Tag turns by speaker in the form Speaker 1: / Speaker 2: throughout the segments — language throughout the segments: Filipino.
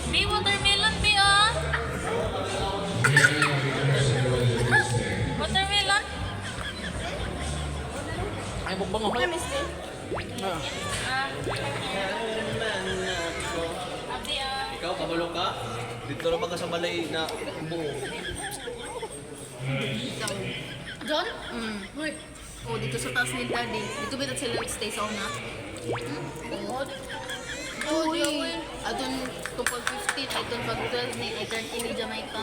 Speaker 1: May watermelon, may oh. Watermelon?
Speaker 2: Ay, bukbang ako.
Speaker 1: Abdi ah.
Speaker 2: Ikaw, kabalo ka? Dito naman ka sa balay na buo.
Speaker 3: John? Uy. Oh, dito sa taas ni Daddy. Dito ba sila stay sa una? Uy. Adun, tupag 50, adun pag 12 ni Ethan ini Jamaica.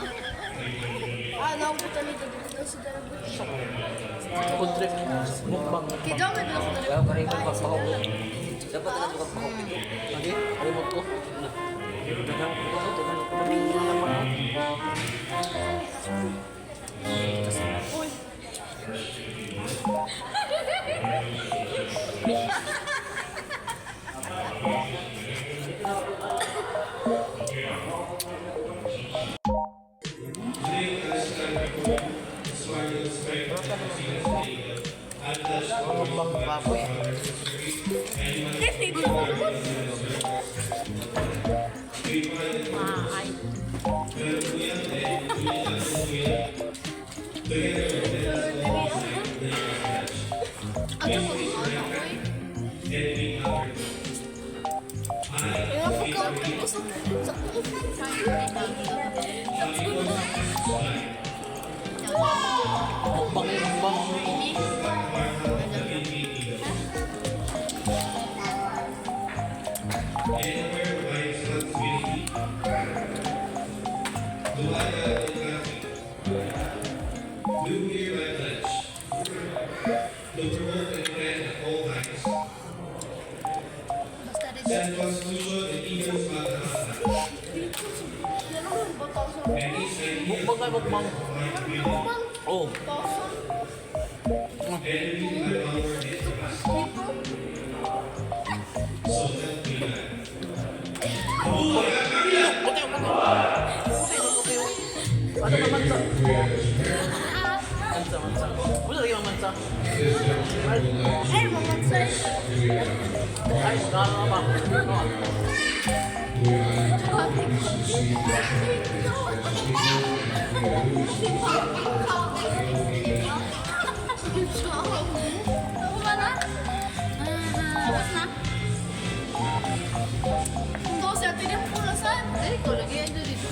Speaker 4: Nakuputan nito dito daw sa Darabot.
Speaker 2: Food trip. Bukbang.
Speaker 4: Kaya daw may daw sa Darabot.
Speaker 5: Kaya karibot pagpakaw. Dapat na ito pagpakaw.
Speaker 2: Lagi? Remote ko?
Speaker 5: Dagang ko.
Speaker 2: Baboy.
Speaker 3: Ano mo dito?
Speaker 4: Kaya pagkauntan ko sa
Speaker 2: Bukbang yung bukbang.
Speaker 3: Basta rin.
Speaker 2: Bukbang ay bukbang. Oh. Ano ka mansa? Mansa, mansa. Wala lagi mansa.
Speaker 4: Ay, mga sir.
Speaker 2: Ay, gano'n ba?
Speaker 3: Ako ba na? Tapos na?
Speaker 4: Kung daw siya, tinipulasan.
Speaker 3: Ay, ikaw lagi yan dito.